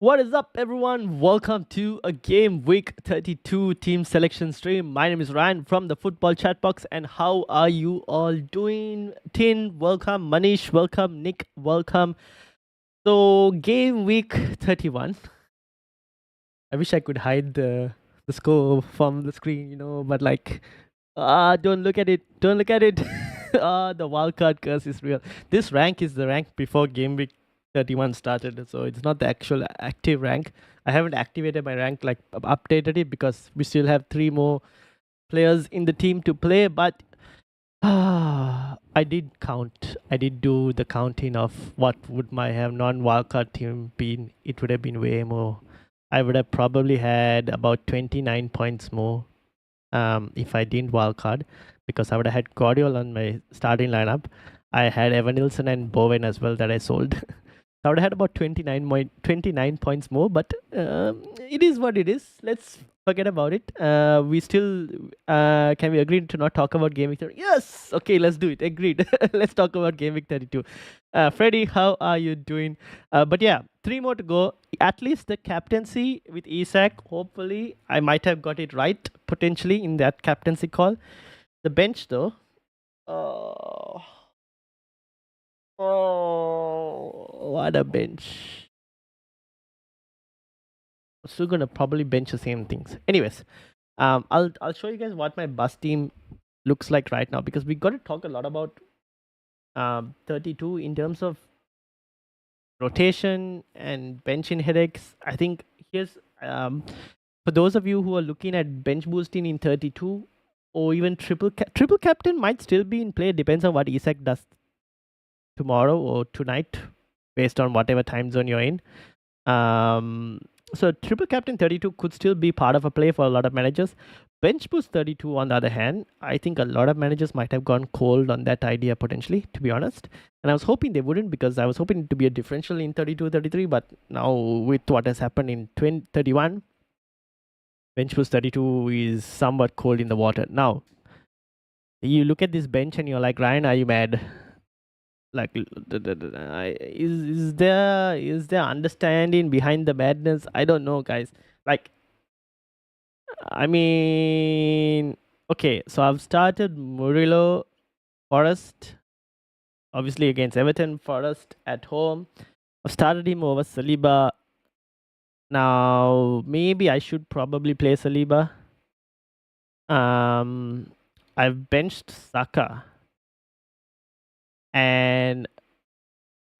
What is up, everyone? Welcome to a Game Week 32 team selection stream. My name is Ryan from the Football Chatbox, and how are you all doing? Tin, welcome. Manish, welcome. Nick, welcome. So, Game Week 31. I wish I could hide the score from the screen, but don't look at it. Don't look at it. The wildcard curse is real. This rank is the rank before Game Week 31 started, so it's not the actual active rank. I haven't activated my rank, like updated it, because we still have 3 more players in the team to play. But I did count. I did do the counting of what would my have non-wildcard team been. It would have been way more. I would have probably had about 29 points more if I didn't wildcard, because I would have had Guardiola on my starting lineup. I had Evan Nilsson and Bowen as well that I sold. I would have had about 29 points more, but it is what it is. Let's forget about it. We still can we agree to not talk about Game Week 30? Yes. Okay, let's do it. Agreed. Let's talk about Game Week 32. Freddy, how are you doing? But yeah, 3 more to go. At least the captaincy with Isak. Hopefully, I might have got it right potentially in that captaincy call. The bench though. Oh, what a bench. I'm still gonna probably bench the same things. Anyways, I'll show you guys what my bus team looks like right now, because we got to talk a lot about 32 in terms of rotation and benching headaches. I think here's for those of you who are looking at bench boosting in 32, or even triple captain might still be in play. Depends on what Isak does tomorrow or tonight, based on whatever time zone you're in. So triple captain 32 could still be part of a play for a lot of managers. Bench boost 32, on the other hand, I think a lot of managers might have gone cold on that idea potentially, to be honest. And I was hoping they wouldn't, because I was hoping to be a differential in 32, 33. But now with what has happened in 31, bench boost 32 is somewhat cold in the water. Now, you look at this bench and you're like, Ryan, are you mad? Like, is there understanding behind the madness? I don't know, guys. Like, I mean, okay, so I've started Murillo, Forest, obviously against Everton. Forest at home. I've started him over Saliba. Now maybe I should probably play Saliba. I've benched Saka, and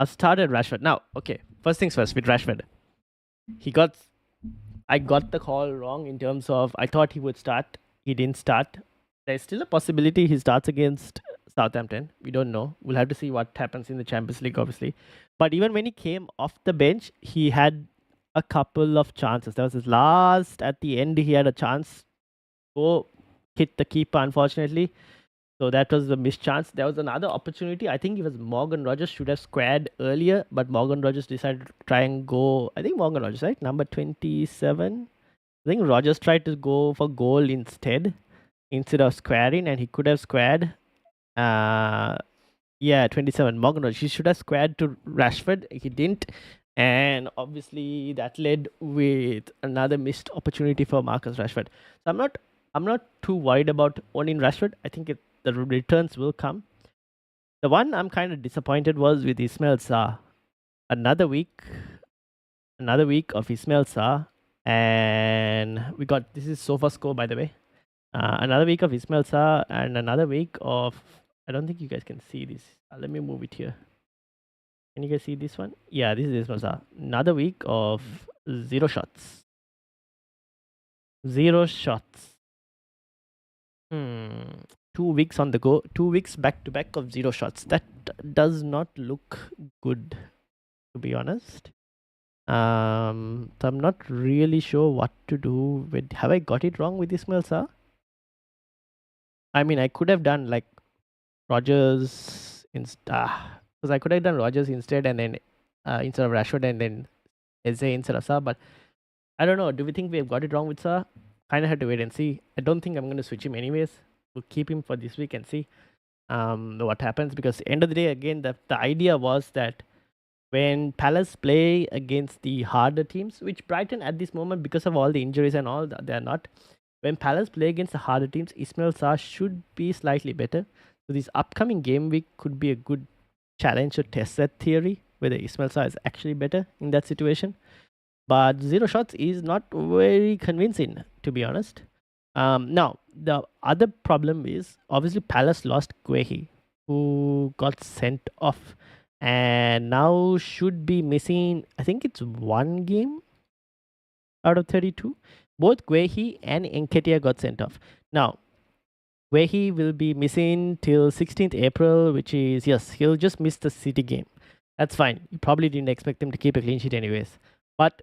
I started Rashford. Now, okay, first things first with Rashford. I got the call wrong in terms of I thought he would start. He didn't start. There's still a possibility he starts against Southampton. We don't know. We'll have to see what happens in the Champions League, obviously. But even when he came off the bench, he had a couple of chances. There was his last at the end. He had a chance to go hit the keeper, unfortunately. So that was a missed chance. There was another opportunity. I think it was Morgan Rogers should have squared earlier, but Morgan Rogers decided to try and go. I think Morgan Rogers, right? Number 27. I think Rogers tried to go for goal instead of squaring, and he could have squared. Yeah, 27. Morgan Rogers. He should have squared to Rashford. He didn't. And obviously that led with another missed opportunity for Marcus Rashford. So I'm not too worried about owning Rashford. I think the returns will come. The one I'm kind of disappointed was with Ismail Sarr. Another week of Ismail Sarr, and we got, this is sofa score, by the way. Another week of Ismail Sarr, and another week of, I don't think you guys can see this. Let me move it here. Can you guys see this one? Yeah, this is Ismail Sarr. Another week of 0 shots. 0 shots. 2 weeks on the go. 2 weeks back to back of 0 shots. That does not look good, to be honest. So I'm not really sure what to do with. Have I got it wrong with Ismail Sarr? I mean, I could have done like Rogers because I could have done Rogers instead, and then instead of Rashford, and then Eze instead of Sarr. But I don't know. Do we think we have got it wrong with Sarr? Kind of have to wait and see. I don't think I'm going to switch him anyways. We'll keep him for this week and see what happens, because end of the day, again, the idea was that when Palace play against the harder teams, which Brighton at this moment, because of all the injuries and all, they're not. When Palace play against the harder teams, Ismail Sarr should be slightly better. So this upcoming game week could be a good challenge to test that theory, whether Ismail Sarr is actually better in that situation. But zero shots is not very convincing, to be honest. Now, the other problem is obviously Palace lost Guehi, who got sent off and now should be missing, I think it's one game out of 32. Both Guehi and Enketia got sent off. Now, Guehi will be missing till 16th April, which is, yes, he'll just miss the City game. That's fine. You probably didn't expect him to keep a clean sheet anyways. But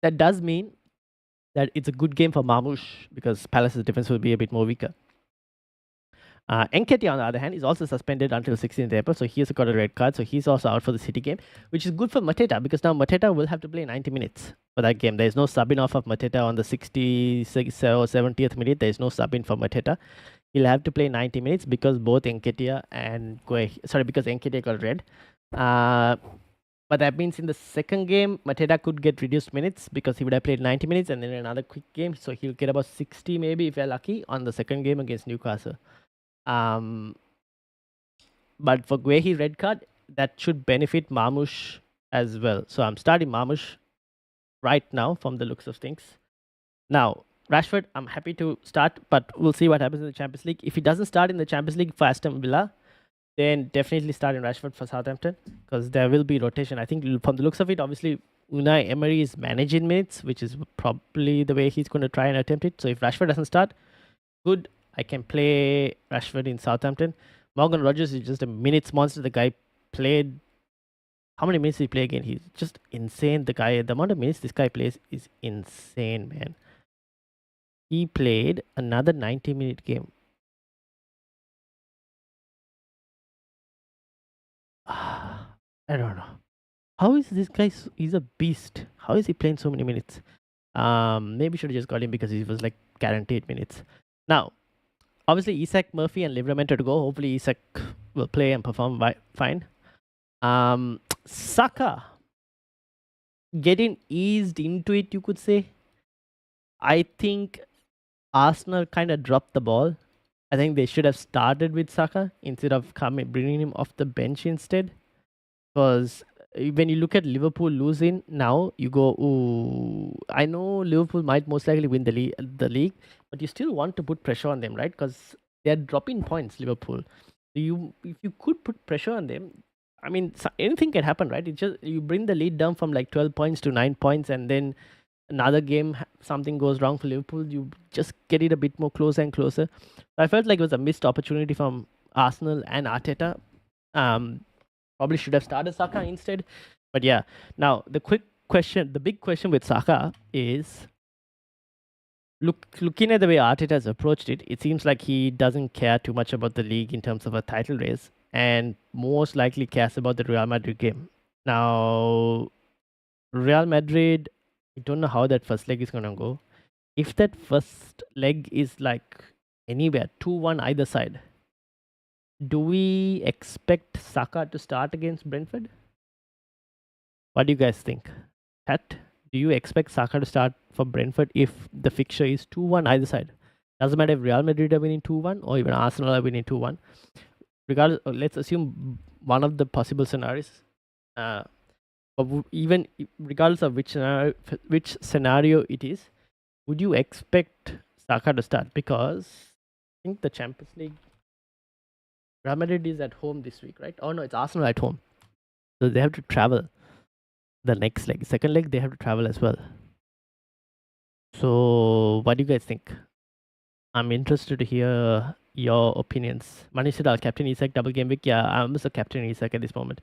that does mean that it's a good game for Marmoush because Palace's defense will be a bit more weaker. Nketiah, on the other hand, is also suspended until 16th April, so he's got a red card, so he's also out for the City game, which is good for Mateta because now Mateta will have to play 90 minutes for that game. There's no subbing off of Mateta on the 66th or 70th minute. There's no subbing for Mateta. He'll have to play 90 minutes because both Nketiah and because Nketiah got red. But that means in the second game, Mateta could get reduced minutes because he would have played 90 minutes and then another quick game, so he'll get about 60 maybe if you're lucky on the second game against Newcastle. But for Guehi red card, that should benefit Marmoush as well. So I'm starting Marmoush right now from the looks of things. Now, Rashford, I'm happy to start, but we'll see what happens in the Champions League. If he doesn't start in the Champions League for Aston Villa, then definitely start in Rashford for Southampton because there will be rotation. I think from the looks of it, obviously, Unai Emery is managing minutes, which is probably the way he's going to try and attempt it. So if Rashford doesn't start, good. I can play Rashford in Southampton. Morgan Rogers is just a minutes monster. The guy played. How many minutes did he play again? He's just insane. The amount of minutes this guy plays is insane, man. He played another 90-minute game. I don't know. How is this guy? He's a beast. How is he playing so many minutes? Maybe should have just got him because he was like guaranteed minutes. Now, obviously, Isak, Murphy, and Livramento to go. Hopefully, Isak will play and perform fine. Saka getting eased into it, you could say. I think Arsenal kind of dropped the ball. I think they should have started with Saka instead of bringing him off the bench instead. Because when you look at Liverpool losing now, you go, ooh, I know Liverpool might most likely win the league, but you still want to put pressure on them, right? Because they're dropping points, Liverpool. If you could put pressure on them, I mean, anything can happen, right? It just you bring the lead down from like 12 points to 9 points, and then another game something goes wrong for Liverpool. You just get it a bit more closer and closer. I felt like it was a missed opportunity from Arsenal and Arteta. Probably should have started Saka instead. But yeah, now the big question with Saka is looking at the way Arteta has approached it, it seems like he doesn't care too much about the league in terms of a title race and most likely cares about the Real Madrid game. Now, Real Madrid, I don't know how that first leg is going to go. If that first leg is like anywhere, 2-1 either side, do we expect Saka to start against Brentford? What do you guys think? Pat, do you expect Saka to start for Brentford if the fixture is 2-1 either side? Doesn't matter if Real Madrid are winning 2-1 or even Arsenal are winning 2-1. Regardless, let's assume one of the possible scenarios. But even regardless of which scenario it is, would you expect Saka to start? Because I think the Champions League, Real Madrid is at home this week, right? Oh no, it's Arsenal at home. So they have to travel the next leg. Second leg, they have to travel as well. So what do you guys think? I'm interested to hear your opinions. Manish said, I'll captain Isak double game week. Yeah, I'm also captain Isak at this moment.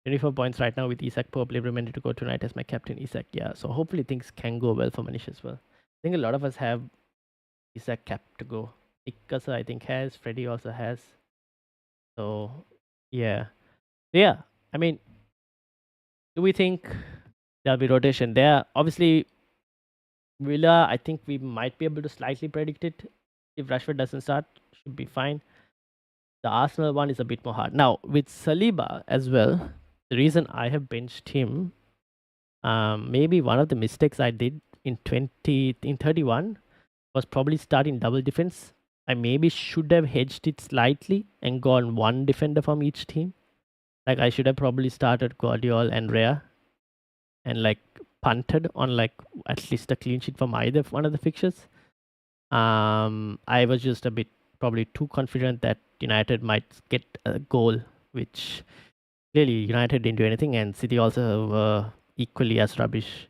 24 points right now with Isak Pope. Recommended to go tonight as my captain Isak. Yeah, so hopefully things can go well for Manish as well. I think a lot of us have Isak cap to go. Ikasa I think has. Freddy also has. So yeah. I mean, do we think there'll be rotation there? Obviously, Villa, I think we might be able to slightly predict it. If Rashford doesn't start, should be fine. The Arsenal one is a bit more hard. Now, with Saliba as well, The reason I have benched him, maybe one of the mistakes I did in 31 was probably starting double defense. I maybe should have hedged it slightly and gone one defender from each team. Like I should have probably started Guardiola and Rea and like punted on like at least a clean sheet from either one of the fixtures. I was just a bit probably too confident that United might get a goal, which clearly United didn't do anything, and City also were equally as rubbish.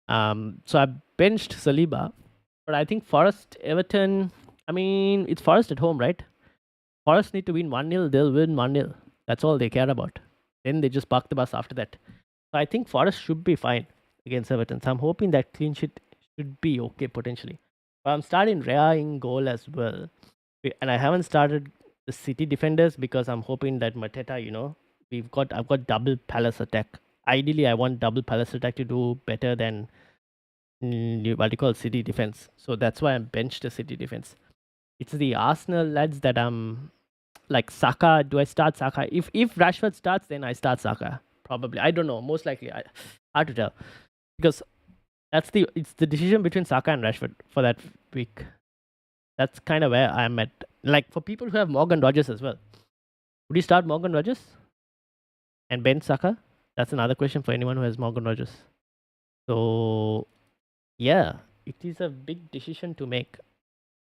So I benched Saliba, but I think Forest, Everton. I mean, it's Forest at home, right? Forest need to win 1-0. They'll win 1-0. That's all they care about. Then they just park the bus after that. So I think Forest should be fine against Everton. So I'm hoping that clean sheet should be okay potentially. But I'm starting Rea in goal as well. And I haven't started the City defenders because I'm hoping that Mateta, I've got double Palace attack. Ideally, I want double Palace attack to do better than what you call City defense. So that's why I'm benched the City defense. It's the Arsenal lads that I'm like Saka. Do I start Saka? If Rashford starts, then I start Saka. Probably. I don't know. Most likely. Hard to tell. Because it's the decision between Saka and Rashford for that week. That's kind of where I'm at. Like for people who have Morgan Rogers as well. Would you start Morgan Rogers? And bench Saka? That's another question for anyone who has Morgan Rogers. So yeah, it is a big decision to make.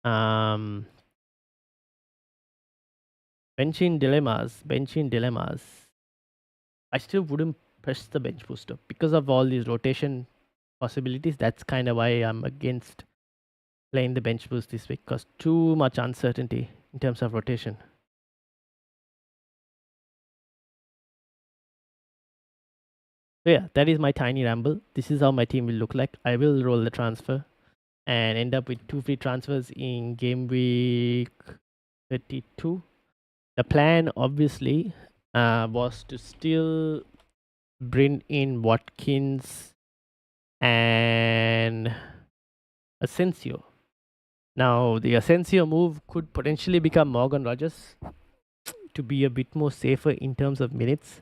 Benching dilemmas. I still wouldn't press the bench booster because of all these rotation possibilities. That's kind of why I'm against playing the bench boost this week, because too much uncertainty in terms of rotation. So yeah, that is my tiny ramble. This is how my team will look like. I will roll the transfer and end up with 2 free transfers in game week 32. The plan obviously was to still bring in Watkins and Asensio. Now, the Asensio move could potentially become Morgan Rogers to be a bit more safer in terms of minutes.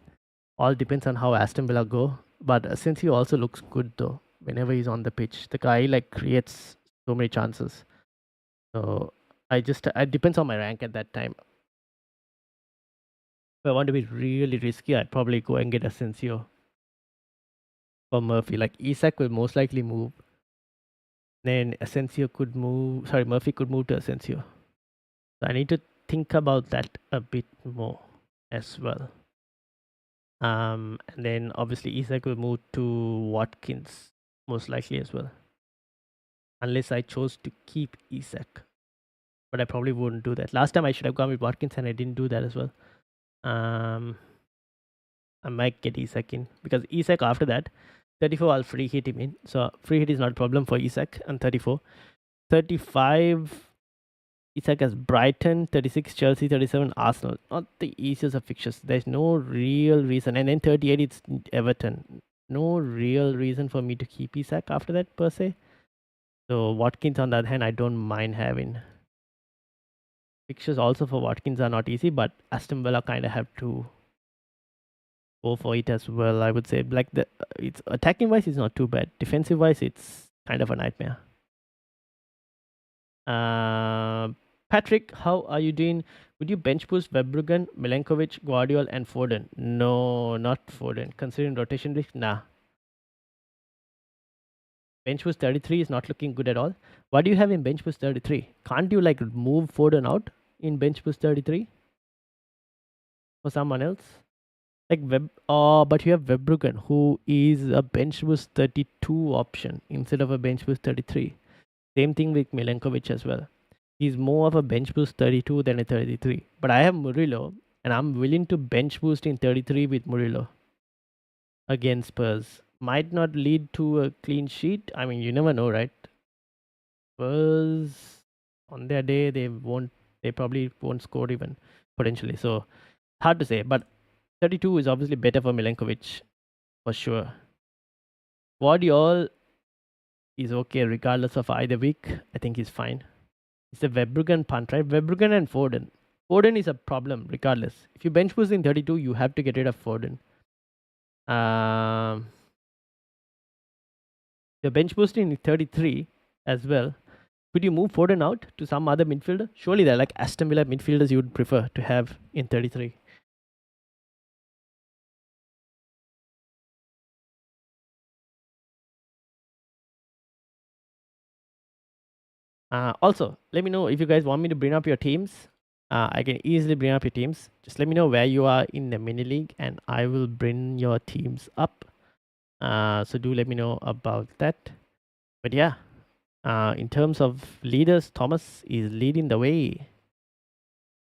All depends on how Aston Villa go. But Asensio also looks good though whenever he's on the pitch. The guy like creates so many chances. So it depends on my rank at that time. If I want to be really risky, I'd probably go and get Asensio for Murphy. Like Isak will most likely move. Then Asensio could move. Sorry, Murphy could move to Asensio. So I need to think about that a bit more as well. And then obviously Isak will move to Watkins most likely as well. Unless I chose to keep Isak. But I probably wouldn't do that. Last time I should have gone with Watkins and I didn't do that as well. I might get Isak in because Isak after that 34 I'll free hit him in. So free hit is not a problem for Isak on 34. 35 Isak has Brighton, 36 Chelsea, 37 Arsenal. Not the easiest of fixtures. There's no real reason. And then 38 it's Everton. No real reason for me to keep Isak after that per se. So Watkins on the other hand I don't mind having. Fixtures also for Watkins are not easy, but Aston Villa kind of have to go for it as well. I would say like it's attacking wise it's not too bad. Defensive wise it's kind of a nightmare. Patrick, how are you doing? Would you bench boost Verbruggen, Milenkovic, Guardiola, and Foden? No, not Foden. Considering rotation risk, nah. Bench boost 33 is not looking good at all. What do you have in bench boost 33? Can't you like move Foden out in bench boost 33 for someone else? Like but you have Verbruggen, who is a bench boost 32 option instead of a bench boost 33. Same thing with Milenkovic as well. He's more of a bench boost 32 than a 33. But I have Murillo, and I'm willing to bench boost in 33 with Murillo against Spurs. Might not lead to a clean sheet. I mean, you never know, right? Spurs on their day they probably won't score even potentially. So hard to say. But 32 is obviously better for Milenkovic for sure. Guardiola is okay regardless of either week. I think he's fine. It's the Verbruggen punt, right? Verbruggen and Foden. Foden is a problem regardless. If you bench boost in 32, you have to get rid of Foden. Um, the bench boosting in 33 as well. Could you move Foden out to some other midfielder? Surely they're like Aston Villa midfielders you would prefer to have in 33. Also, let me know if you guys want me to bring up your teams. I can easily bring up your teams. Just let me know where you are in the mini league, and I will bring your teams up. So do let me know about that. But yeah, in terms of leaders, Thomas is leading the way.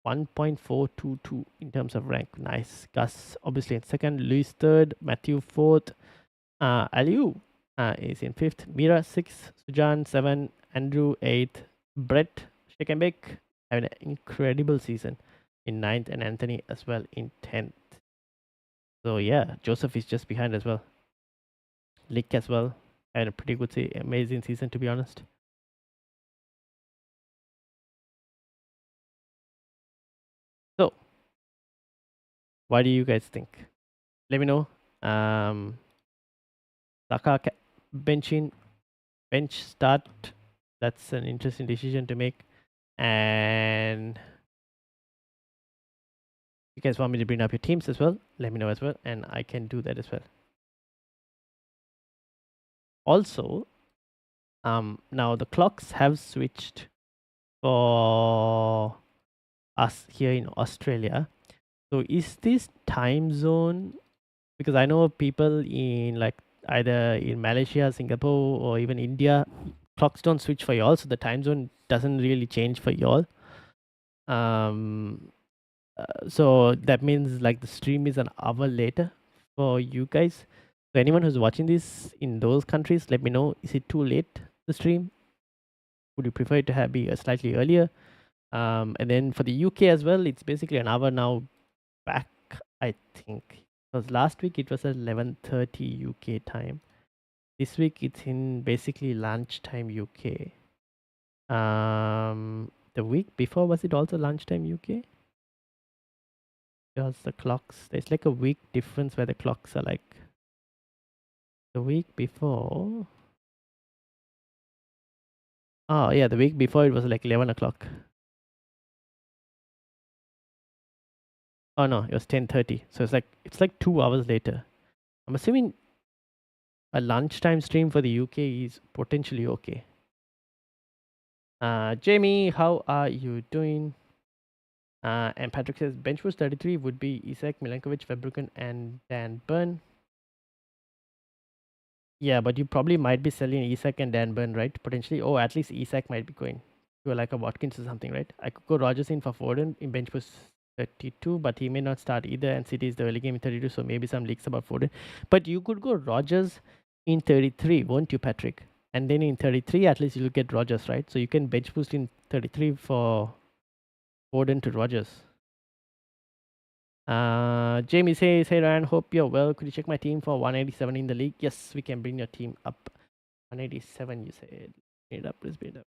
1.422 in terms of rank. Nice. Gus obviously in second, Luis third, Matthew fourth, Aliu is in fifth, Mira sixth, Sujan seven, Andrew eighth, Brett Shekenbeck having an incredible season in ninth, and Anthony as well in 10th. So yeah, Joseph is just behind as well. Lick as well had a pretty good, amazing season to be honest. So what do you guys think? Let me know. Saka benching, bench start. That's an interesting decision to make. And you guys want me to bring up your teams as well, let me know as well, and I can do that as well. Also, now the clocks have switched for us here in Australia. So is this time zone, because I know people in like either in Malaysia, Singapore, or even India, clocks don't switch for y'all, so the time zone doesn't really change for y'all. So that means like the stream is an hour later for you guys. So anyone who's watching this in those countries, let me know. Is it too late the stream? Would you prefer it to have be slightly earlier? And then for the UK as well, it's basically an hour now back. I think because last week it was at 11:30 UK time. This week it's in basically lunchtime UK. The week before, was it also lunchtime UK? Because the clocks, there's like a week difference where the clocks are like the week before. Oh yeah, the week before it was like 11 o'clock. Oh no, it was 10:30. So it's like 2 hours later. I'm assuming a lunchtime stream for the UK is potentially okay. Jamie, how are you doing? And Patrick says bench boost 33 would be Isak, Milankovic, Verbruggen, and Dan Burn. Yeah, but you probably might be selling Isak and Dan Burn, right? Potentially. Oh, at least Isak might be going to like a Watkins or something, right? I could go Rogers in for Foden in bench boost 32, but he may not start either. And City is the early game in 32, so maybe some leaks about Foden. But you could go Rogers in 33, won't you, Patrick? And then in 33, at least you'll get Rogers, right? So you can bench boost in 33 for Foden to Rogers. Jamie says, hey Ryan, hope you're well. Could you check my team for 187 in the league? Yes, we can bring your team up. 187, you said. Bring it up, please bring it up.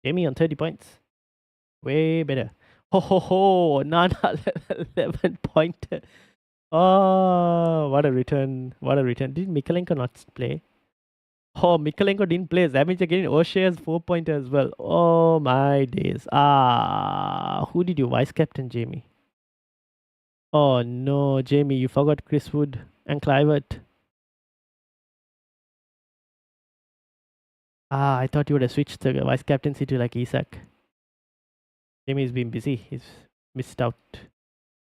Jamie on 30 points. Way better. Ho ho ho! Nana 11 pointer. Oh, what a return. What a return. Did Mikalenko not play? Oh, Mikalenko didn't play. That means you're getting O'Shea's 4-pointer as well. Oh my days. Who did you vice captain, Jamie? Oh no, Jamie, you forgot Chris Wood and Clivert. I thought you would have switched the vice captaincy to like Isak. Jamie's been busy. He's missed out.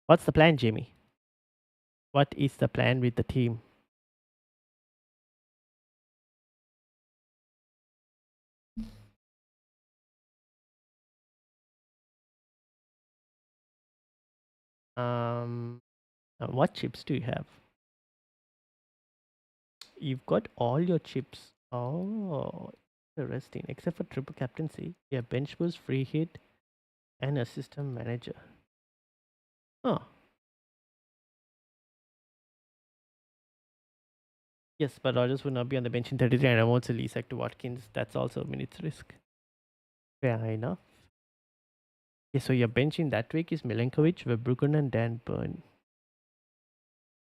What's the plan, Jamie? What is the plan with the team? What chips do you have? You've got all your chips. Oh, interesting. Except for triple captaincy. Yeah, bench boost, free hit, and assistant manager. Oh. Yes, but Rogers would not be on the bench in 33 and I won't sell Isak to Watkins. That's also a minute's risk. Fair enough. Okay, so your bench in that week is Milenkovic, Verbruggen, and Dan Burn.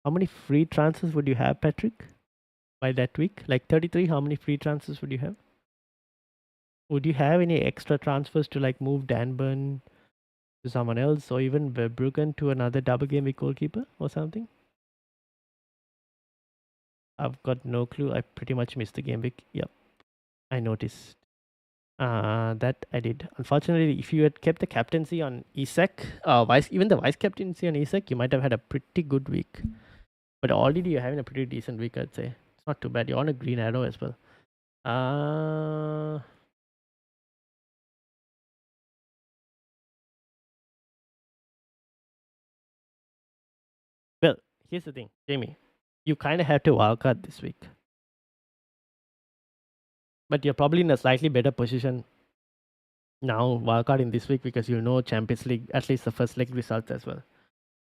How many free transfers would you have, Patrick, by that week? Like 33, how many free transfers would you have? Would you have any extra transfers to like move Dan Burn to someone else or even Verbruggen to another double game week goalkeeper or something? I've got no clue. I pretty much missed the game week. Yep, I noticed. That I did. Unfortunately, if you had kept the captaincy on Isak, even the vice captaincy on Isak, you might have had a pretty good week. But already you're having a pretty decent week, I'd say. It's not too bad. You're on a green arrow as well. Well, here's the thing, Jamie. You kind of have to wildcard this week. But you're probably in a slightly better position now wildcarding this week because you know Champions League, at least the first leg results as well.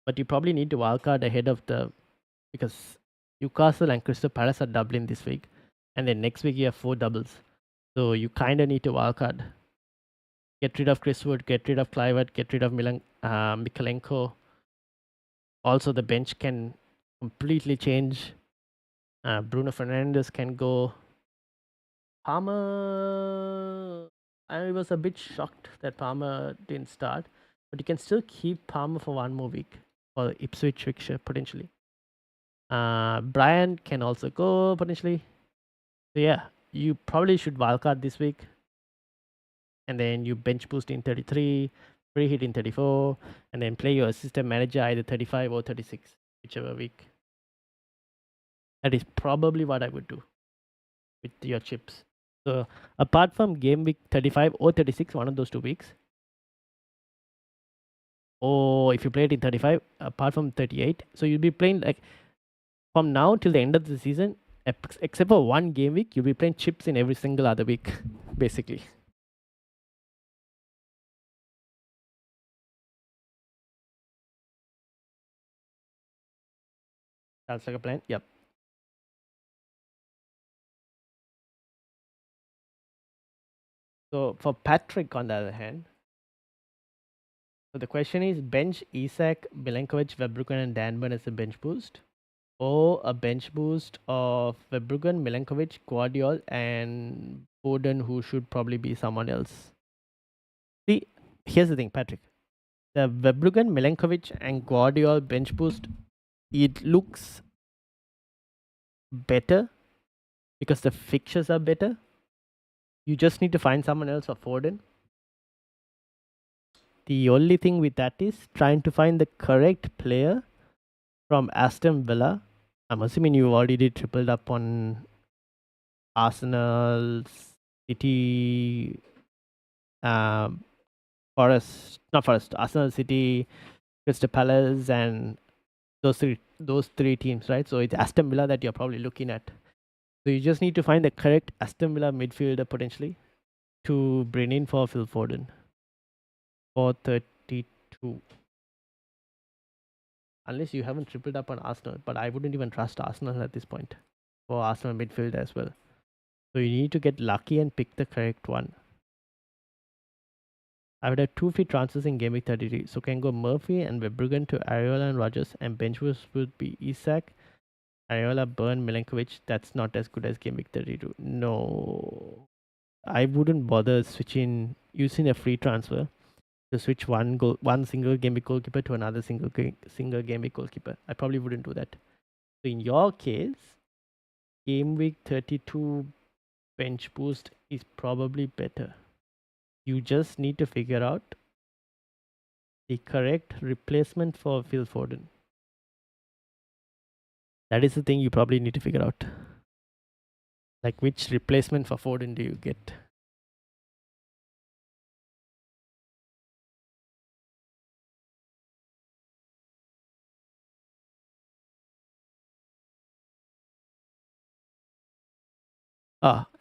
But you probably need to wildcard ahead of because Newcastle and Crystal Palace are doubling this week. And then next week you have 4 doubles. So you kind of need to wildcard. Get rid of Chris Wood, get rid of Kluivert, get rid of Mikalenko. Also, the bench can completely change. Bruno Fernandes can go. Palmer, I was a bit shocked that Palmer didn't start, but you can still keep Palmer for one more week for Ipswich fixture potentially. Brian can also go potentially. So yeah, you probably should wildcard this week, and then you bench boost in 33, free hit in 34, and then play your assistant manager either 35 or 36, whichever week. That is probably what I would do with your chips. So apart from game week 35 or 36, one of those 2 weeks, or if you play it in 35, apart from 38, so you'll be playing like from now till the end of the season, except for one game week, you'll be playing chips in every single other week, basically. Sounds like a plan. Yep. So for Patrick, on the other hand, so the question is bench Isak, Milenkovic, Verbruggen, and Danburn as a bench boost, or a bench boost of Verbruggen, Milenkovic, Guardiol, and Foden, who should probably be someone else. See, here's the thing, Patrick. The Verbruggen, Milenkovic, and Guardiol bench boost, it looks better because the fixtures are better. You just need to find someone else for Foden. The only thing with that is trying to find the correct player from Aston Villa. I'm assuming you already did tripled up on Arsenal, City, Arsenal, City, Crystal Palace, and those three teams, right? So it's Aston Villa that you're probably looking at. So you just need to find the correct Aston Villa midfielder potentially to bring in for Phil Foden for 32. Unless you haven't tripled up on Arsenal, but I wouldn't even trust Arsenal at this point for Arsenal midfield as well. So you need to get lucky and pick the correct one. I would have 2 free transfers in game week 33. So can go Murphy and Verbruggen to Areola and Rogers, and bench boost would be Isak, Areola, Burn, Milenkovic. That's not as good as game week 32. No. I wouldn't bother using a free transfer to switch one single game week goalkeeper to another single game week goalkeeper. I probably wouldn't do that. So in your case, game week 32 bench boost is probably better. You just need to figure out the correct replacement for Phil Foden. That is the thing you probably need to figure out. Like, which replacement for Foden do you get?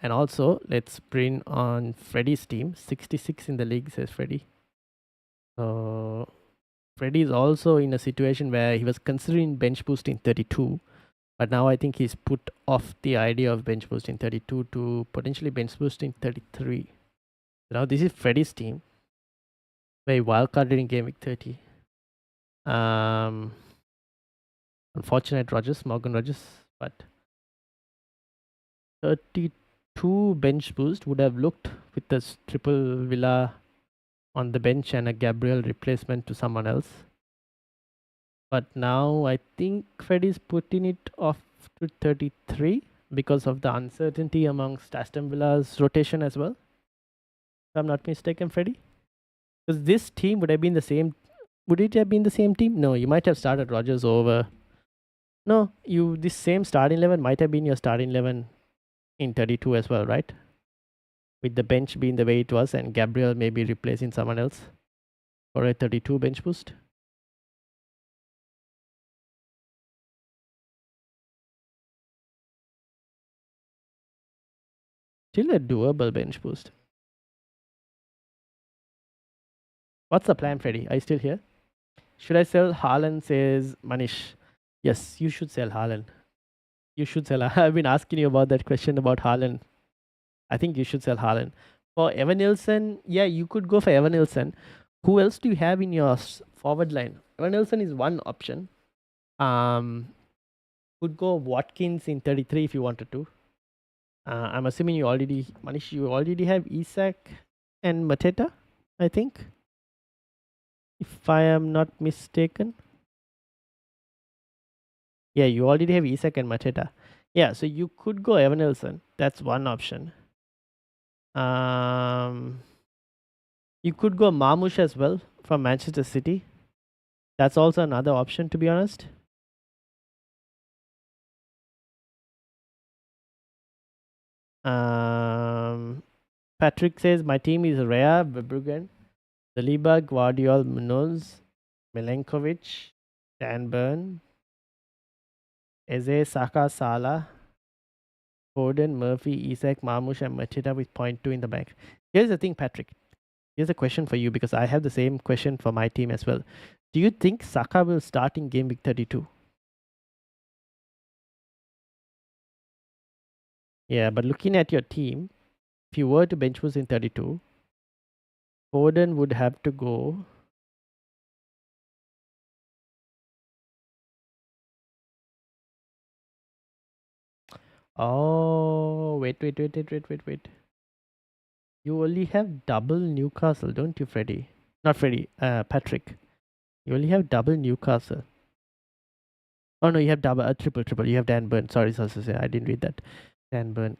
And also, let's bring on Freddie's team. 66 in the league, says Freddie. So, Freddie is also in a situation where he was considering bench boosting 32, but now I think he's put off the idea of bench boosting 32 to potentially bench boosting 33. Now this is Freddie's team. Very wildcarded in game week 30. Um, Unfortunate Rogers, Morgan Rogers, but 32 bench boost would have looked with this triple Villa on the bench and a Gabriel replacement to someone else. But now I think Freddie's putting it off to 33 because of the uncertainty amongst Aston Villa's rotation as well. If I'm not mistaken, Freddie. Because this team would have been the same. Would it have been the same team? No, you might have started Rogers over. No, this same starting 11 might have been your starting 11 in 32 as well, right? With the bench being the way it was and Gabriel maybe replacing someone else for a 32 bench boost. Still a doable bench boost. What's the plan, Freddy? Are you still here? Should I sell Haaland, says Manish. Yes, you should sell Haaland. You should sell. I've been asking you about that question about Haaland. I think you should sell Haaland. For Evan Nilsson, yeah, you could go for Evan Nilsson. Who else do you have in your forward line? Evan Nilsson is one option. Could go Watkins in 33 if you wanted to. I'm assuming Manish, you already have Isak and Mateta, I think. If I am not mistaken. Yeah, you already have Isak and Mateta. Yeah, so you could go Evan Nilsson. That's one option. You could go Marmoush as well from Manchester City. That's also another option, to be honest. Patrick says my team is Rea, Verbruggen, Saliba, Guardiola, Munoz, Milenkovic, Dan Burn, Eze, Saka, Salah, Foden, Murphy, Isak, Marmoush, and Machida with 0.2 in the bank. Here's the thing, Patrick. Here's a question for you because I have the same question for my team as well. Do you think Saka will start in game week 32? Yeah, but looking at your team, if you were to bench boost in 32, Foden would have to go. Oh, wait. You only have double Newcastle, don't you, Freddy? Not Freddy, Patrick. You only have double Newcastle. Oh no, you have double, triple. You have Dan Burn. Sorry, I didn't read that. Dan Burn.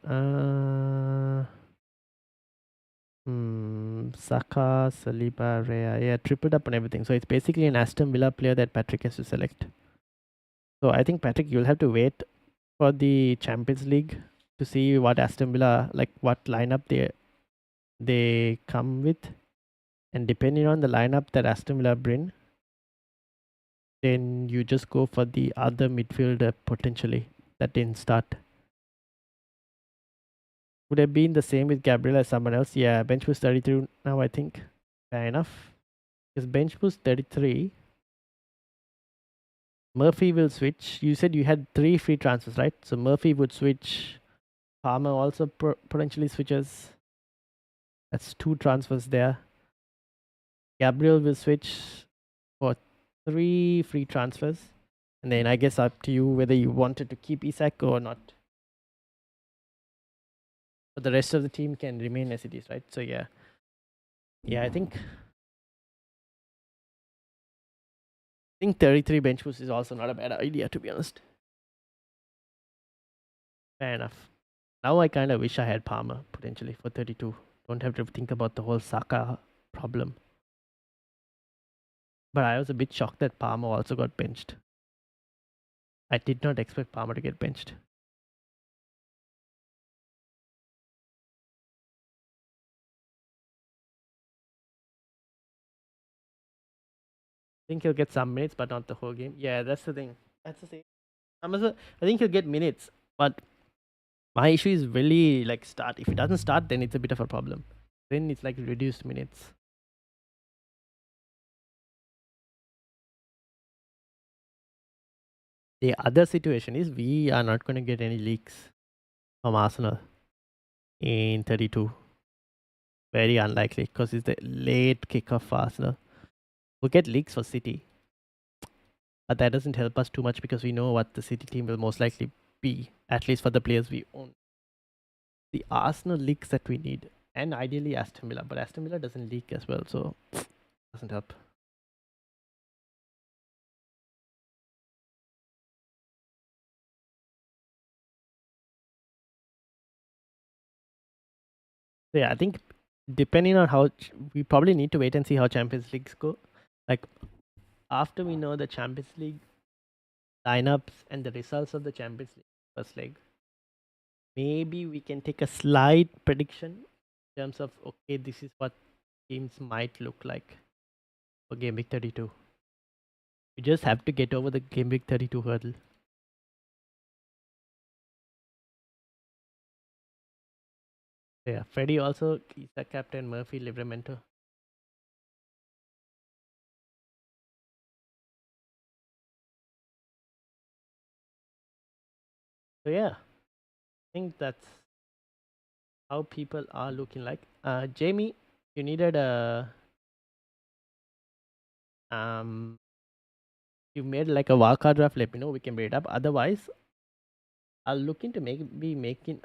Saka, Saliba, Rea. Yeah, tripled up on everything. So it's basically an Aston Villa player that Patrick has to select. So I think Patrick, you'll have to wait for the Champions League to see what Aston Villa, like what lineup they come with, and depending on the lineup that Aston Villa bring, then you just go for the other midfielder potentially that didn't start. Would have been the same with Gabriel as someone else. Yeah, bench boost 33 now, I think. Fair enough. Because bench boost 33, Murphy will switch. You said you had 3 free transfers, right? So Murphy would switch. Palmer also potentially switches. That's 2 transfers there. Gabriel will switch for 3 free transfers. And then I guess up to you whether you wanted to keep Isak or not. But the rest of the team can remain as it is, right? So yeah. Yeah, I think 33 bench boost is also not a bad idea, to be honest. Fair enough. Now I kind of wish I had Palmer potentially for 32. Don't have to think about the whole Saka problem. But I was a bit shocked that Palmer also got benched. I did not expect Palmer to get benched. I think he'll get some minutes, but not the whole game. Yeah, that's the thing. That's the thing. I think he'll get minutes, but my issue is really like start. If he doesn't start, then it's a bit of a problem. Then it's like reduced minutes. The other situation is we are not going to get any leaks from Arsenal in 32. Very unlikely because it's the late kickoff for Arsenal. We'll get leaks for City, but that doesn't help us too much because we know what the City team will most likely be, at least for the players we own. The Arsenal leaks that we need, and ideally Aston Villa, but Aston Villa doesn't leak as well, so doesn't help. So yeah, I think depending on how we probably need to wait and see how Champions Leagues go. Like after we know the Champions League lineups and the results of the Champions League first leg, maybe we can take a slight prediction in terms of okay, this is what teams might look like for Game Week 32. We just have to get over the Game Week 32 hurdle. Yeah, Freddie also is the captain. Murphy, Livramento. So yeah, I think that's how people are looking like. Jamie, you needed a you made like a wildcard draft. Let me know. We can bring it up. Otherwise, I'll look into be making.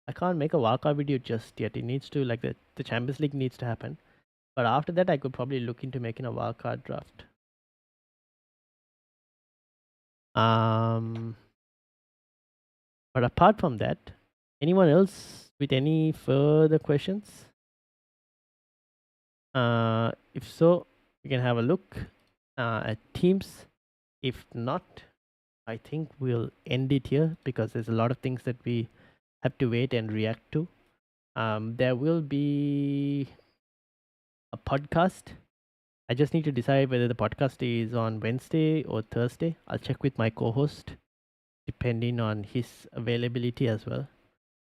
I can't make a wildcard video just yet. It needs to like the Champions League needs to happen. But after that, I could probably look into making a wildcard draft. Um, but apart from that, anyone else with any further questions? If so, we can have a look at teams. If not, I think we'll end it here because there's a lot of things that we have to wait and react to. There will be a podcast. I just need to decide whether the podcast is on Wednesday or Thursday. I'll check with my co-host depending on his availability as well.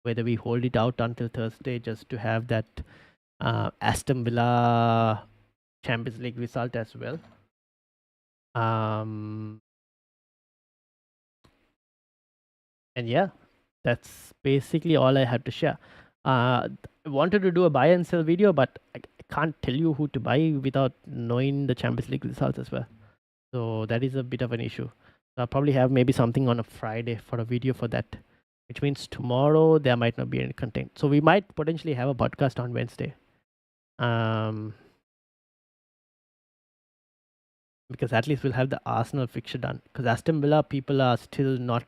Whether we hold it out until Thursday just to have that Aston Villa Champions League result as well. And yeah, that's basically all I had to share. I wanted to do a buy and sell video, but I can't tell you who to buy without knowing the Champions League results as well. So that is a bit of an issue. So I'll probably have maybe something on a Friday for a video for that, which means tomorrow there might not be any content. So we might potentially have a podcast on Wednesday. Because at least we'll have the Arsenal fixture done. Because Aston Villa people are still not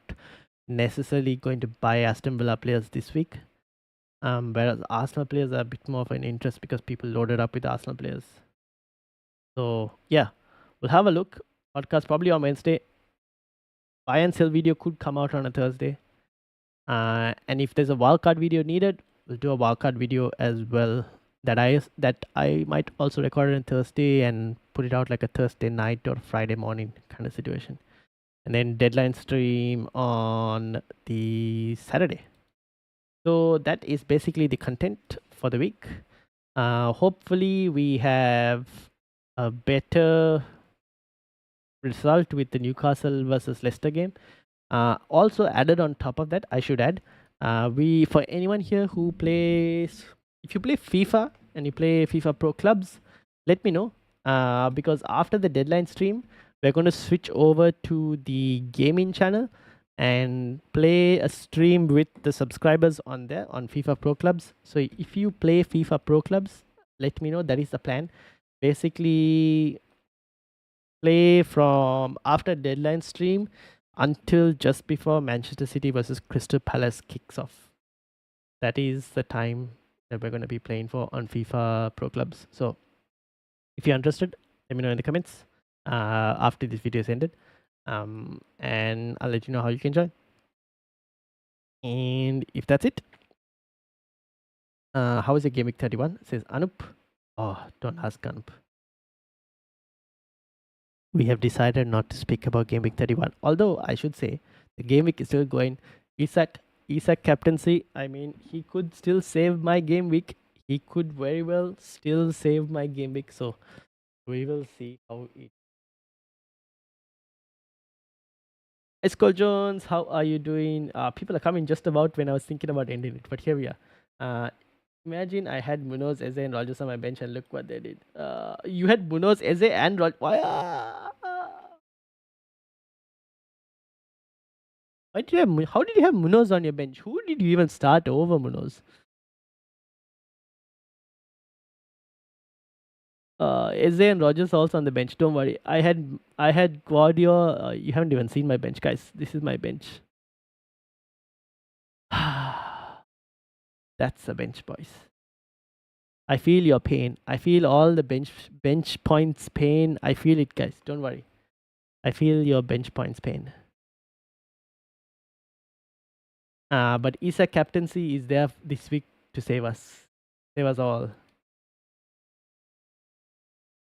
necessarily going to buy Aston Villa players this week. Whereas Arsenal players are a bit more of an interest because people loaded up with Arsenal players. So yeah, we'll have a look. Podcast probably on Wednesday. Buy and sell video could come out on a Thursday. And if there's a wildcard video needed, we'll do a wildcard video as well. That I might also record it on Thursday and put it out like a Thursday night or Friday morning kind of situation. And then deadline stream on the Saturday. So that is basically the content for the week. Hopefully we have a better result with the Newcastle versus Leicester game. Also added on top of that, I should add, we for anyone here who plays, if you play FIFA and you play FIFA Pro Clubs, let me know. Because after the deadline stream, we're going to switch over to the gaming channel and play a stream with the subscribers on there on FIFA Pro Clubs. So if you play FIFA Pro Clubs, let me know. That is the plan. Basically, play from after deadline stream until just before Manchester City versus Crystal Palace kicks off. That is the time that we're going to be playing for on FIFA Pro Clubs. So if you're interested, let me know in the comments after this video is ended. And I'll let you know how you can join. And if that's it, how is your Game Week 31? It says Anup. Oh, don't ask Anup. We have decided not to speak about Game Week 31. Although I should say the Game Week is still going. Isak captaincy. I mean, he could still save my Game Week. He could very well still save my Game Week. So we will see how it. Hey, Skull Jones, how are you doing? People are coming just about when I was thinking about ending it, but here we are. Imagine I had Munoz, Eze, and Rogers on my bench, and look what they did. You had Munoz, Eze, and Why? Why did you have? How did you have Munoz on your bench? Who did you even start over Munoz? Eze and Rogers also on the bench. Don't worry. I had Guardiola. You haven't even seen my bench, guys. This is my bench. That's a bench, boys. I feel your pain. I feel all the bench points pain. I feel it, guys. Don't worry. I feel your bench points pain. But Isak captaincy is there this week to save us all.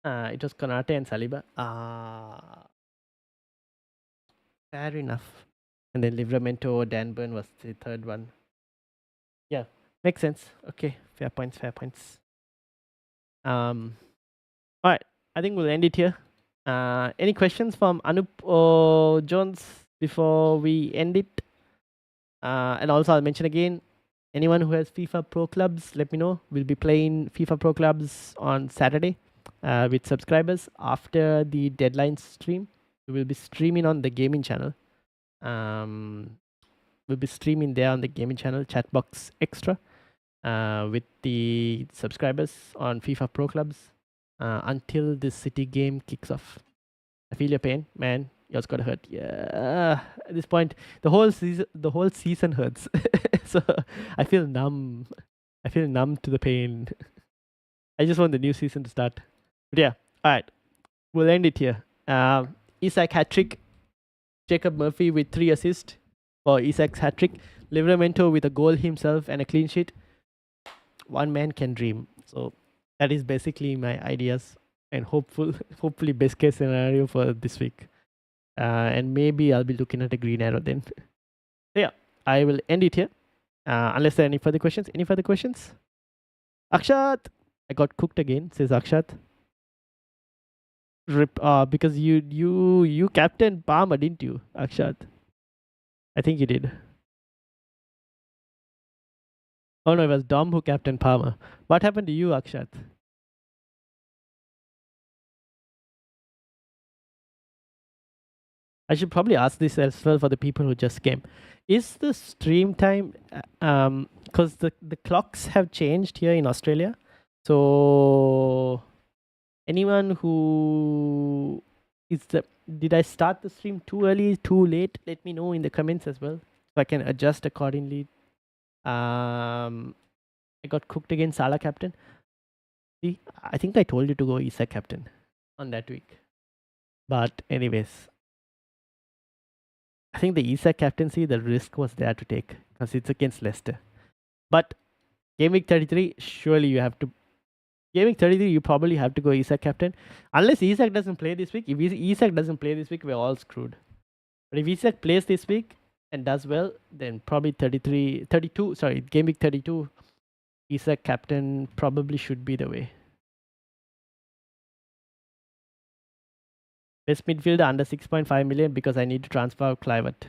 It was Konate and Saliba. Fair enough. And then Livramento, Danburn was the third one. Yeah, makes sense. Okay, fair points, fair points. All right, I think we'll end it here. Any questions from Anup or Jones before we end it? And also, I'll mention again, anyone who has FIFA Pro Clubs, let me know. We'll be playing FIFA Pro Clubs on Saturday with subscribers after the deadline stream. We will be streaming on the gaming channel. We'll be streaming there on the gaming channel, Chatbox Extra, with the subscribers on FIFA Pro Clubs until the City game kicks off. I feel your pain, man. Yours gotta hurt. Yeah. At this point, the whole season hurts. So I feel numb. I feel numb to the pain. I just want the new season to start. But yeah, all right. We'll end it here. Isak hat trick. Jacob Murphy with 3 assists for Isak's hat trick. Livramento with a goal himself and a clean sheet. One man can dream. So that is basically my ideas and hopefully best case scenario for this week. And maybe I'll be looking at a green arrow then. So yeah, I will end it here. Unless there are any further questions. Any further questions? Akshat! I got cooked again, says Akshat. Rip, because you captained Palmer, didn't you, Akshat? I think you did. Oh no, it was Dom who captained Palmer. What happened to you, Akshat? I should probably ask this as well for the people who just came. Is the stream time because the clocks have changed here in Australia? So anyone who did I start the stream too early, too late? Let me know in the comments as well, so I can adjust accordingly. I got cooked against Salah captain. See, I think I told you to go Isak captain on that week. But anyways, I think the Isak captaincy, the risk was there to take because it's against Leicester. But game week 33, surely you have to. Game week 33, you probably have to go Isak captain. Unless Isak doesn't play this week. If Isak doesn't play this week, we're all screwed. But if Isak plays this week and does well, then probably 32, game week 32, Isak captain probably should be the way. Best midfielder under 6.5 million because I need to transfer Clivert.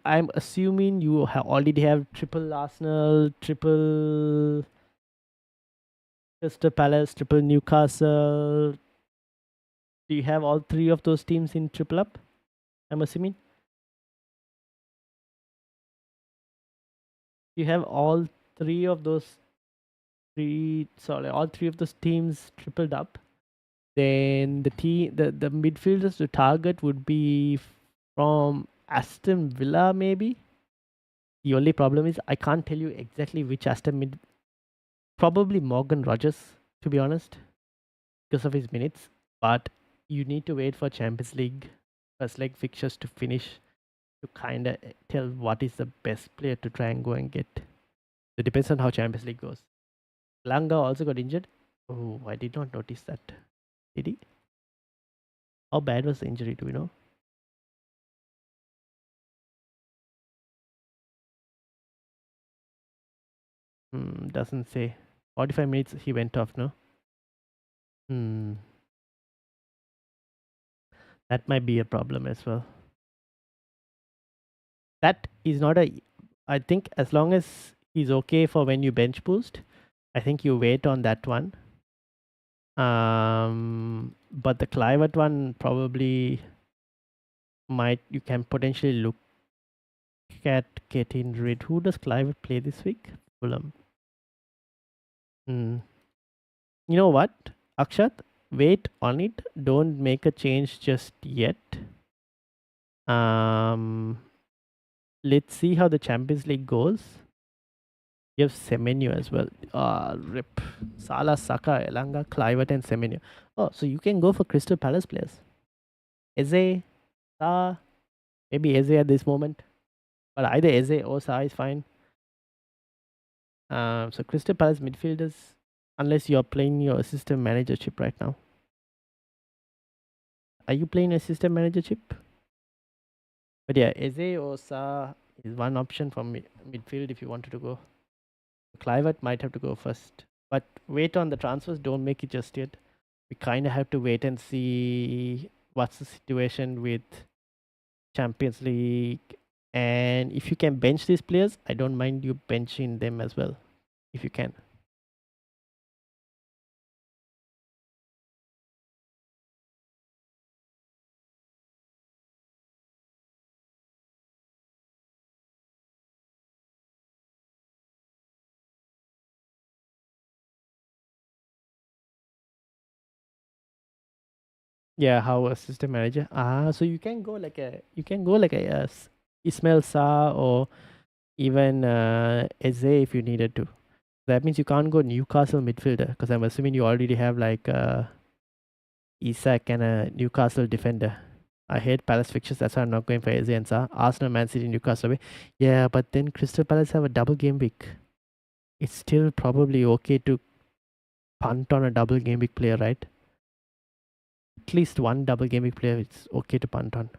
I'm assuming you already have triple Arsenal, triple Crystal Palace, triple Newcastle. Do you have all 3 of those teams in triple up? I'm assuming. You have all 3 of those all 3 of those teams tripled up. Then the midfielders to target would be from Aston Villa, maybe. The only problem is I can't tell you exactly which Aston probably Morgan Rogers, to be honest, because of his minutes. But you need to wait for Champions League first leg fixtures to finish to kind of tell what is the best player to try and go and get. It depends on how Champions League goes. Langa also got injured. Oh, I did not notice that. Did he? How bad was the injury? Do we know? Doesn't say. 45 minutes he went off, no? That might be a problem as well. that is not a. I think as long as he's okay for when you bench boost, I think you wait on that one. But the Clivert one probably might you can potentially look at getting rid. Who does Clivert play this week? Fulham. Hmm. You know what, Akshat? Wait on it. Don't make a change just yet. Um, let's see how the Champions League goes. You have Semenyo as well. Rip. Salah, Saka, Elanga, Clivert, and Semenyo. Oh, so you can go for Crystal Palace players. Eze, Sa, maybe Eze at this moment. But either Eze or Sa is fine. So Crystal Palace midfielders, unless you're playing your assistant manager chip right now. Are you playing assistant manager chip? But yeah, Eze or Sa is one option for midfield if you wanted to go. Clivert might have to go first. But wait on the transfers. Don't make it just yet. We kind of have to wait and see what's the situation with Champions League. And if you can bench these players, I don't mind you benching them as well, if you can. Yeah, how a system manager. So you can go like a Ismail Sa or even Eze if you needed to. That means you can't go Newcastle midfielder because I'm assuming you already have like Isak and a Newcastle defender. I hate Palace fixtures, that's why I'm not going for Eze and Sa. Arsenal, Man City, Newcastle away. Yeah, but then Crystal Palace have a double game week. It's still probably okay to punt on a double game week player, right? At least one double game week player, it's okay to punt on.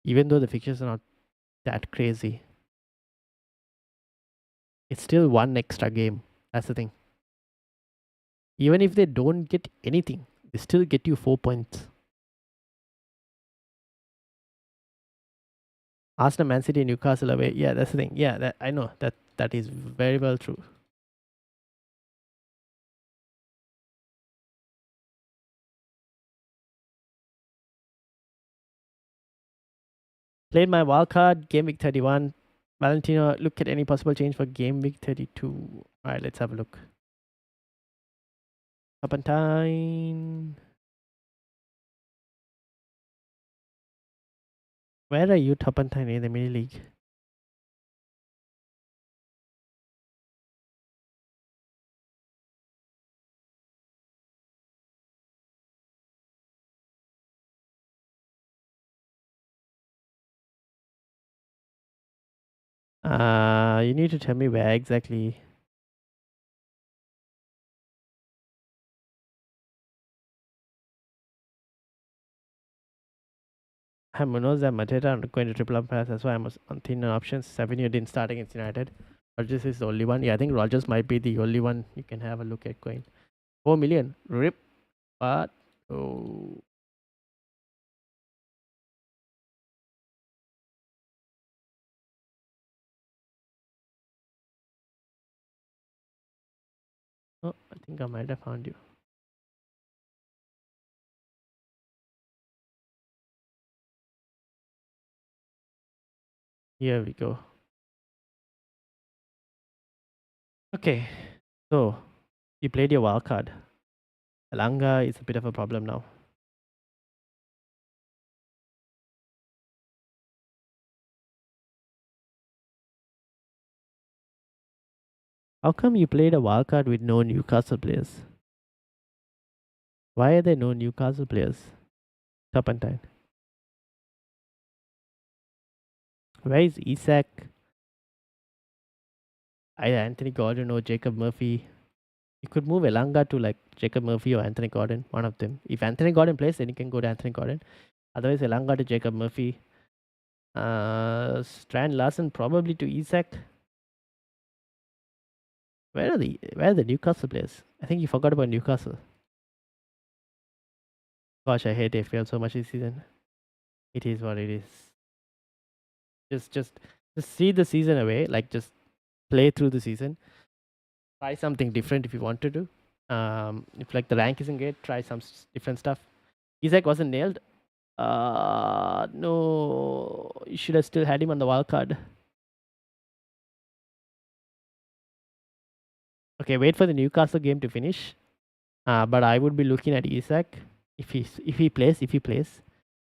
Even though the fixtures are not that crazy. It's still one extra game. That's the thing. Even if they don't get anything, they still get you 4 points. Arsenal, Man City, Newcastle away. Yeah, that's the thing. Yeah, that I know that is very well true. Played my wild card, game week 31. Valentino, look at any possible change for game week 32. Alright, let's have a look. Turpentine. Where are you, Turpentine, in the mini league? You need to tell me where exactly. I'm Munoz and Mateta. I'm going to triple up pass. That's why I'm on thin options. Savinio didn't start against United. Rogers is the only one. Yeah, I think Rogers might be the only one you can have a look at going. 4 million. Rip. But oh, oh, I think I might have found you. Here we go. Okay, so you played your wild card. Alanga is a bit of a problem now. How come you played a wild card with no Newcastle players? Why are there no Newcastle players? Turpentine. Where is Isak? Either Anthony Gordon or Jacob Murphy. You could move Elanga to like Jacob Murphy or Anthony Gordon, one of them. If Anthony Gordon plays, then you can go to Anthony Gordon. Otherwise, Elanga to Jacob Murphy. Strand Larson probably to Isak. Where are the Newcastle players? I think you forgot about Newcastle. Gosh, I hate FPL so much this season. It is what it is. Just see the season away. Like just play through the season. Try something different if you want to do. If like the rank isn't great, try some different stuff. Isaac wasn't nailed. No, you should have still had him on the wild card. Okay, wait for the Newcastle game to finish. But I would be looking at Isaac if he plays.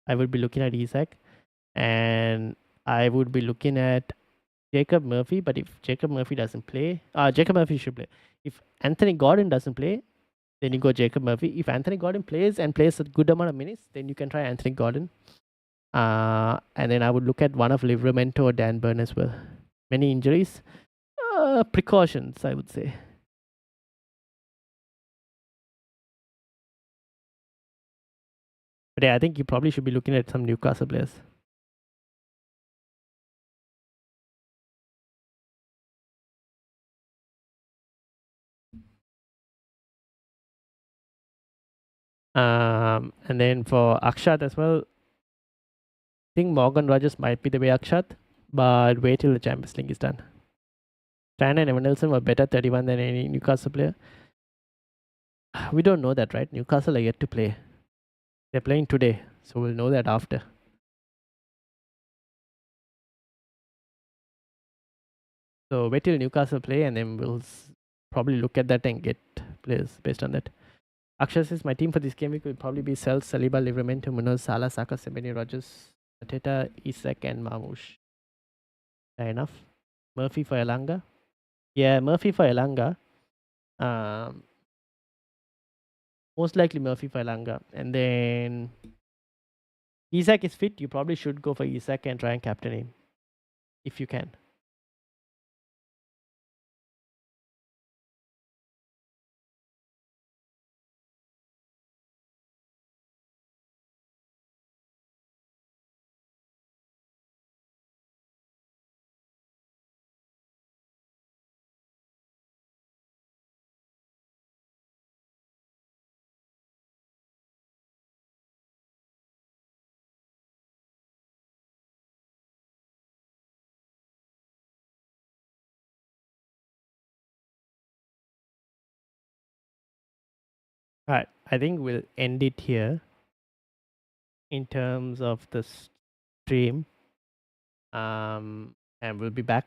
I would be looking at Isaac, and I would be looking at Jacob Murphy. But if Jacob Murphy doesn't play, Jacob Murphy should play. If Anthony Gordon doesn't play, then you go Jacob Murphy. If Anthony Gordon plays and plays a good amount of minutes, then you can try Anthony Gordon. And then I would look at one of Livramento or Dan Burn as well. Many injuries. Precautions, I would say. But yeah, I think you probably should be looking at some Newcastle players. And then for Akshat as well, I think Morgan Rogers might be the way Akshat, but wait till the Champions League is done. Tran and Evan Nelson were better 31 than any Newcastle player. We don't know that, right? Newcastle are yet to play. They're playing today, so we'll know that after. So wait till Newcastle play, and then we'll probably look at that and get players based on that. Akshay says my team for this game week will probably be Cels, Saliba, Livramento, Munoz, Salah, Saka, Semenyo, Rogers, Ateta, Isak, and Mamouche. Fair enough. Murphy for Elanga. Yeah, Murphy for Elanga. Most likely Murphy for Elanga. And then Isak is fit. You probably should go for Isak and try and captain him if you can. Alright, I think we'll end it here in terms of the stream. And we'll be back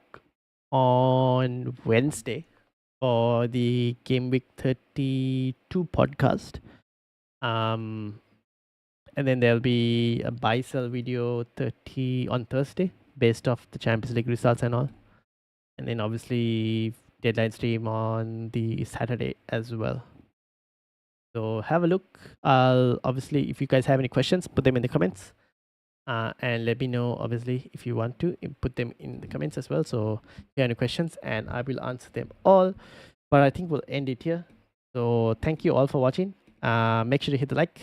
on Wednesday for the Game Week 32 podcast. And then there'll be a buy sell video 30 on Thursday based off the Champions League results and all. And then obviously deadline stream on the Saturday as well. So have a look. I'll obviously, if you guys have any questions, put them in the comments. And let me know, obviously, if you want to put them in the comments as well. So if you have any questions, and I will answer them all. But I think we'll end it here. So thank you all for watching. Make sure to hit the like,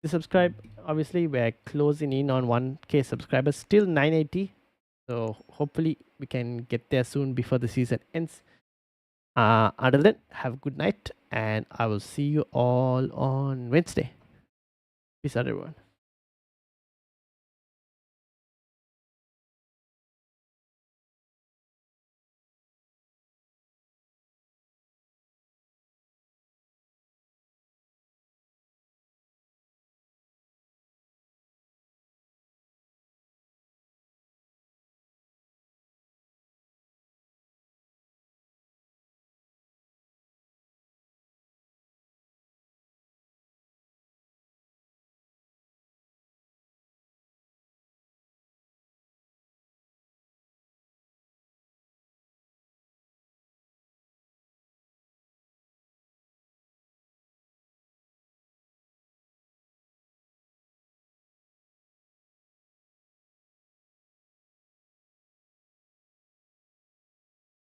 to subscribe. Obviously, we're closing in on 1K subscribers, still 980. So hopefully we can get there soon before the season ends. Until then, have a good night, and I will see you all on Wednesday. Peace out, everyone.